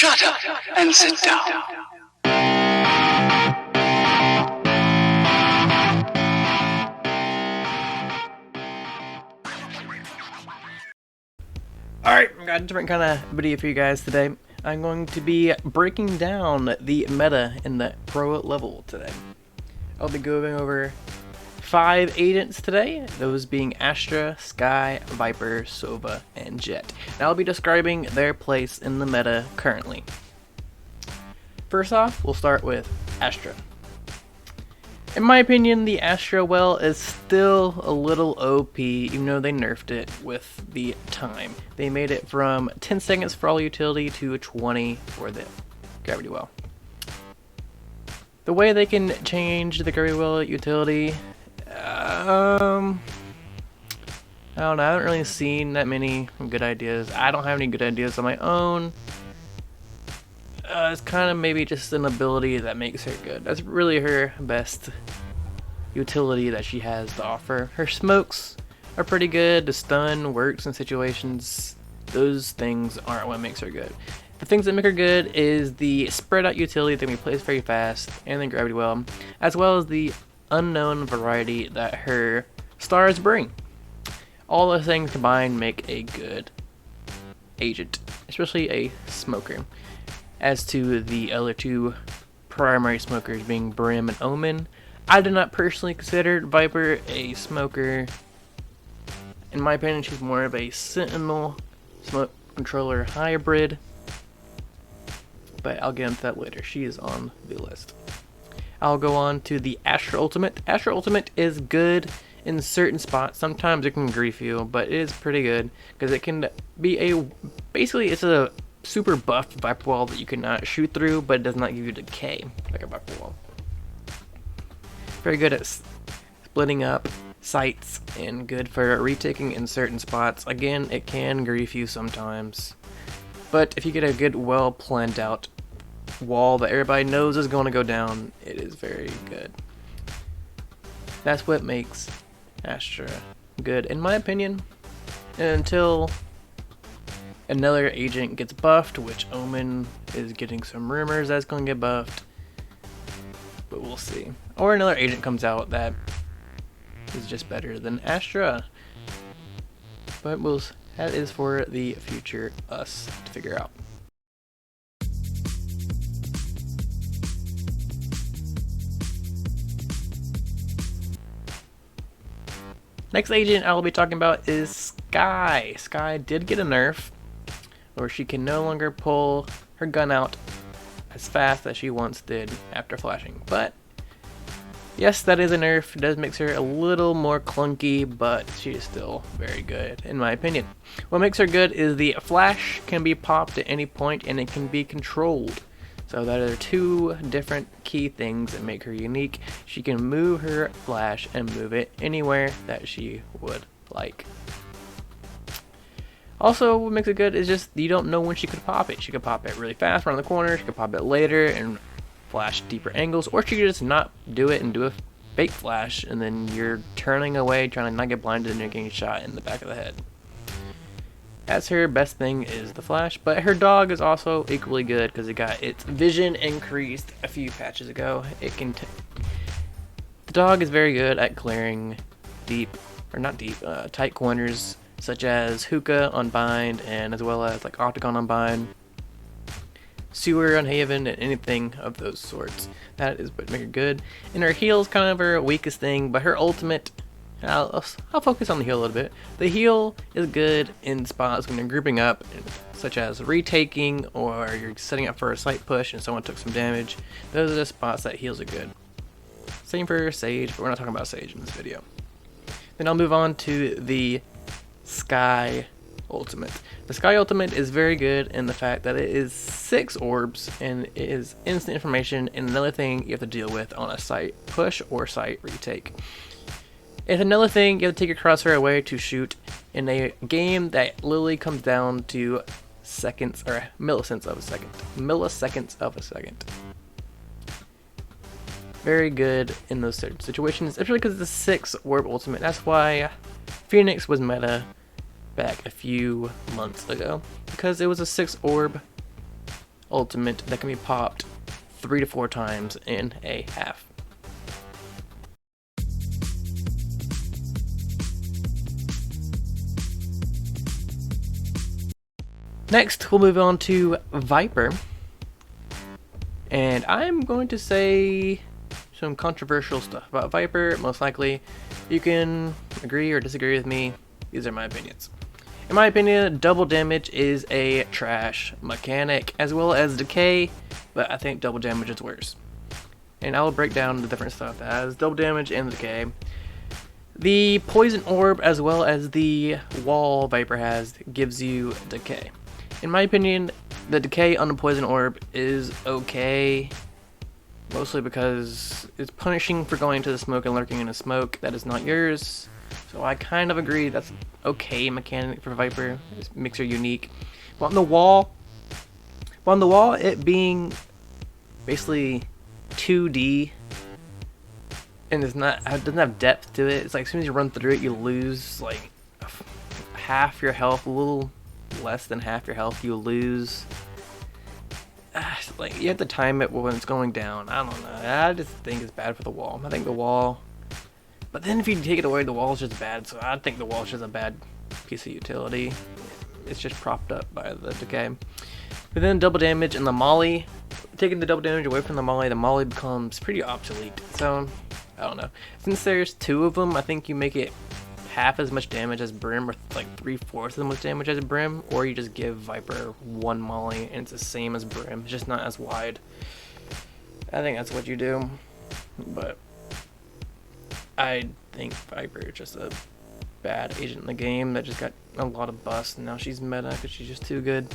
Shut up and sit down. Alright, I've got a different kind of video for you guys today. I'm going to be breaking down the meta in the pro level today. I'll be going over 5 agents today, those being Astra, Skye, Viper, Sova, and Jett. And I'll be describing their place in the meta currently. First off, we'll start with Astra. In my opinion, the Astra well is still a little OP, even though they nerfed it with the time. They made it from 10 seconds for all utility to 20 for the gravity well. The way they can change the gravity well utility, I don't know, I haven't really seen that many good ideas. I don't have any good ideas on my own. It's kind of maybe just an ability that makes her good. That's really her best utility that she has to offer. Her smokes are pretty good. The stun works in situations. Those things aren't what makes her good. The things that make her good is the spread out utility that can be placed very fast and the gravity well, as well as the unknown variety that her stars bring. All those things combined make a good agent, especially a smoker. As to the other two primary smokers being Brim and Omen, I do not personally consider Viper a smoker. In my opinion, she's more of a Sentinel smoke controller hybrid, but I'll get into that later. She is on the list. I'll go on to the Astra Ultimate. Astra Ultimate is good in certain spots. Sometimes it can grief you, but it is pretty good because it can be basically it's a super buffed Viper wall that you cannot shoot through, but it does not give you decay like a Viper wall. Very good at splitting up sites and good for retaking in certain spots. Again, it can grief you sometimes, but if you get a good, well planned out wall that everybody knows is going to go down, it is very good. That's what makes Astra good, in my opinion, until another agent gets buffed, which Omen is getting some rumors that's going to get buffed, but we'll see. Or another agent comes out that is just better than Astra, but that is for the future us to figure out. Next agent I will be talking about is Skye. Skye did get a nerf, where she can no longer pull her gun out as fast as she once did after flashing. But yes, that is a nerf. It does make her a little more clunky, but she is still very good in my opinion. What makes her good is the flash can be popped at any point and it can be controlled. So that are two different key things that make her unique. She can move her flash and move it anywhere that she would like. Also, what makes it good is just you don't know when she could pop it. She could pop it really fast around the corner, she could pop it later and flash deeper angles, or she could just not do it and do a fake flash, and then you're turning away trying to not get blinded and you're getting shot in the back of the head. That's her best thing, is the flash, but her dog is also equally good because it got its vision increased a few patches ago. The dog is very good at clearing tight corners, such as hookah on bind, and as well as like octagon on bind, sewer on haven, and anything of those sorts. That is what makes her good. And her heal is kind of her weakest thing, but her ultimate, I'll focus on the heal a little bit. The heal is good in spots when you're grouping up, such as retaking, or you're setting up for a site push and someone took some damage. Those are the spots that heals are good. Same for Sage, but we're not talking about Sage in this video. Then I'll move on to the Skye Ultimate. The Skye Ultimate is very good in the fact that it is 6 orbs and it is instant information and another thing you have to deal with on a site push or site retake. It's another thing you have to take your crosshair away to shoot in a game that literally comes down to seconds or milliseconds of a second. Milliseconds of a second. Very good in those certain situations, especially because it's a 6 orb ultimate. That's why Phoenix was meta back a few months ago, because it was a 6 orb ultimate that can be popped 3 to 4 times in a half. Next, we'll move on to Viper. And I'm going to say some controversial stuff about Viper. Most likely, you can agree or disagree with me. These are my opinions. In my opinion, double damage is a trash mechanic, as well as decay, but I think double damage is worse. And I'll break down the different stuff as double damage and decay. The poison orb, as well as the wall Viper has, gives you decay. In my opinion, the decay on the poison orb is okay, mostly because it's punishing for going to the smoke and lurking in the smoke that is not yours. So I kind of agree that's okay mechanic for Viper. It makes her unique. But on the wall, it being basically 2D and it doesn't have depth to it. It's like as soon as you run through it, you lose like half your health, a little less than half your health you lose. Like you have to time it when it's going down. I don't know. I just think it's bad for the wall. I think the wall, but then if you take it away, the wall's just bad. So I think the wall's just a bad piece of utility. It's just propped up by the decay. But then double damage and the molly. Taking the double damage away from the molly becomes pretty obsolete. So I don't know. Since there's 2 of them, I think you make it half as much damage as Brim, or like 3/4 as much damage as Brim, or you just give Viper 1 molly and it's the same as Brim, it's just not as wide. I think that's what you do, but I think Viper is just a bad agent in the game that just got a lot of busts, and now she's meta because she's just too good.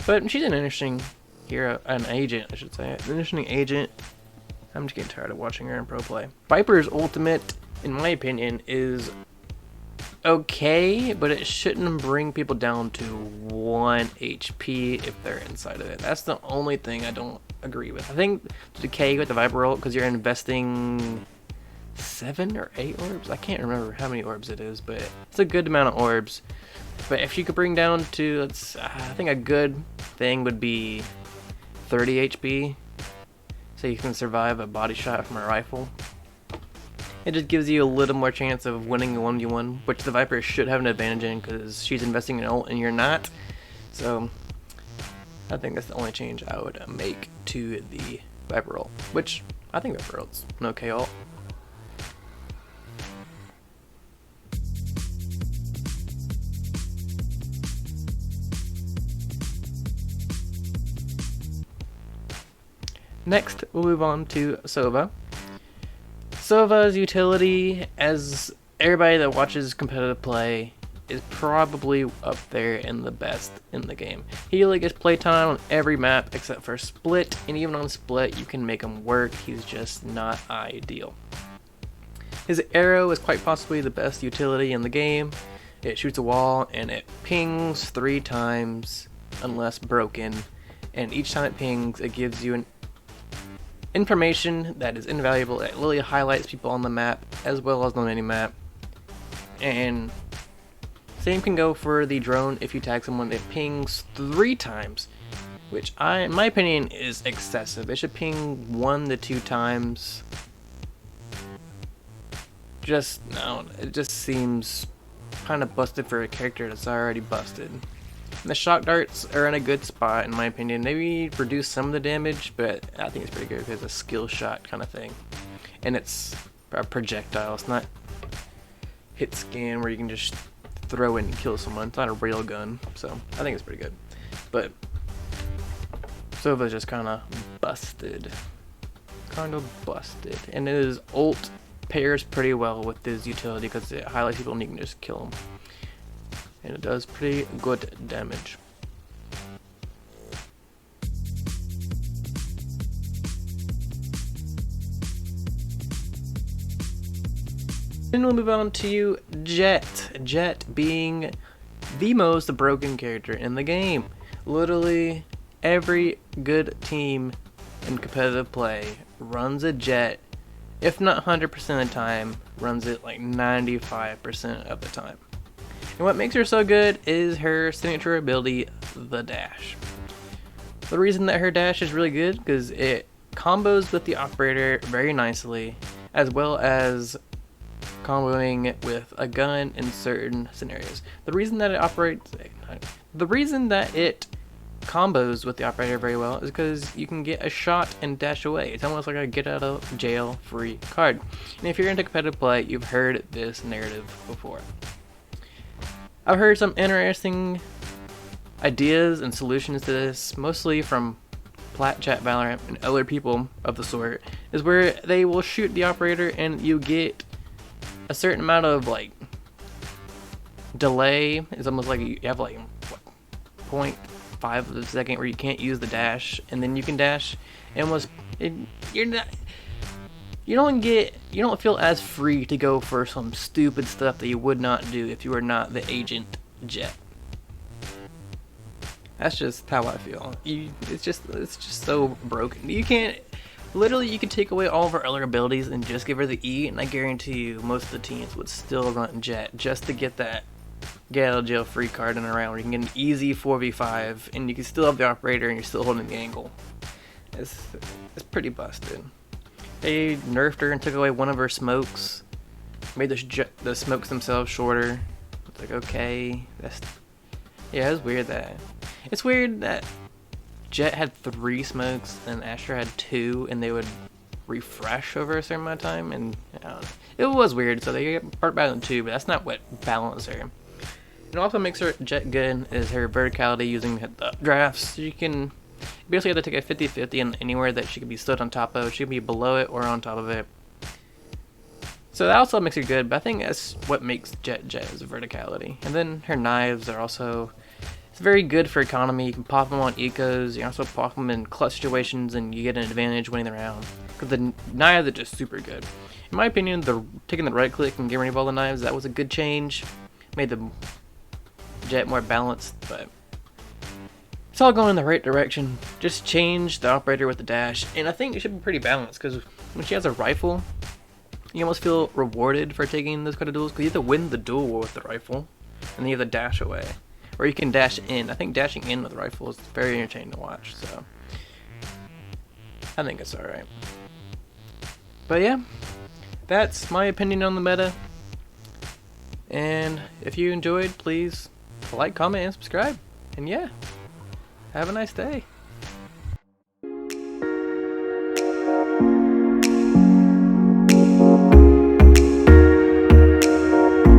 But she's an interesting hero, an agent I should say, an interesting agent. I'm just getting tired of watching her in pro play. Viper's ultimate, in my opinion, is okay, but it shouldn't bring people down to 1 HP if they're inside of it. That's the only thing I don't agree with. I think the decay with the Viper ult, because you're investing 7 or 8 orbs. I can't remember how many orbs it is, but it's a good amount of orbs. But if you could bring down to, I think a good thing would be 30 HP, so you can survive a body shot from a rifle. It just gives you a little more chance of winning a 1v1, which the Viper should have an advantage in because she's investing in ult and you're not. So I think that's the only change I would make to the Viper ult, which I think Viper ult's an okay ult. Next, we'll move on to Sova. Sova's utility, as everybody that watches competitive play, is probably up there in the best in the game. He really gets playtime on every map except for Split, and even on Split you can make him work. He's just not ideal. His arrow is quite possibly the best utility in the game. It shoots a wall and it pings 3 times unless broken, and each time it pings it gives you an information that is invaluable. It really highlights people on the map as well as the mini-map. And same can go for the drone. If you tag someone, it pings 3 times, which in my opinion is excessive. It should ping 1 to 2 times. It just seems kind of busted for a character that's already busted. The shock darts are in a good spot in my opinion. Maybe reduce some of the damage, but I think it's pretty good because it's a skill shot kind of thing. And it's a projectile, it's not hit scan where you can just throw it and kill someone. It's not a real gun, so I think it's pretty good. But Sova's just kind of busted. And his ult pairs pretty well with his utility because it highlights people and you can just kill them. And it does pretty good damage. Then we'll move on to Jett. Jett being the most broken character in the game. Literally every good team in competitive play runs a Jett, if not 100% of the time, runs it like 95% of the time. And what makes her so good is her signature ability, the dash. The reason that her dash is really good because it combos with the operator very nicely, as well as comboing with a gun in certain scenarios. The reason that it combos with the operator very well is because you can get a shot and dash away. It's almost like a get out of jail free card. And if you're into competitive play, you've heard this narrative before. I've heard some interesting ideas and solutions to this, mostly from Plat Chat Valorant and other people of the sort, is where they will shoot the operator and you get a certain amount of like delay. It's almost like you have like what, 0.5 of a second where you can't use the dash, and then you can dash, and you don't feel as free to go for some stupid stuff that you would not do if you were not the agent Jett. That's just how I feel. It's just so broken. You can't. Literally, you could take away all of her other abilities and just give her the E, and I guarantee you most of the teams would still run Jett just to get that get out of jail free card in a round where you can get an easy 4v5 and you can still have the operator and you're still holding the angle. It's pretty busted. They nerfed her and took away one of her smokes, made the smokes themselves shorter. It's like, okay, yeah, it's weird that Jett had 3 smokes and Asher had 2, and they would refresh over a certain amount of time, and I don't know. It was weird, so they get part better than 2, but that's not what balances her. It also makes her Jett good is her verticality using the updrafts. You basically have to take a 50-50 and anywhere that she can be stood on top of. She can be below it or on top of it. So that also makes her good, but I think that's what makes Jett is verticality. And then her knives are also, it's very good for economy. You can pop them on ecos, you can also pop them in clutch situations, and you get an advantage winning the round. Because the knives are just super good. In my opinion, taking the right click and getting rid of all the knives, that was a good change. Made the Jett more balanced, but it's all going in the right direction. Just change the operator with the dash, and I think it should be pretty balanced, because when she has a rifle, you almost feel rewarded for taking those kind of duels, because you have to win the duel with the rifle, and then you have to dash away. Or you can dash in. I think dashing in with the rifle is very entertaining to watch, so I think it's alright. But yeah, that's my opinion on the meta. And if you enjoyed, please like, comment, and subscribe. And yeah, have a nice day.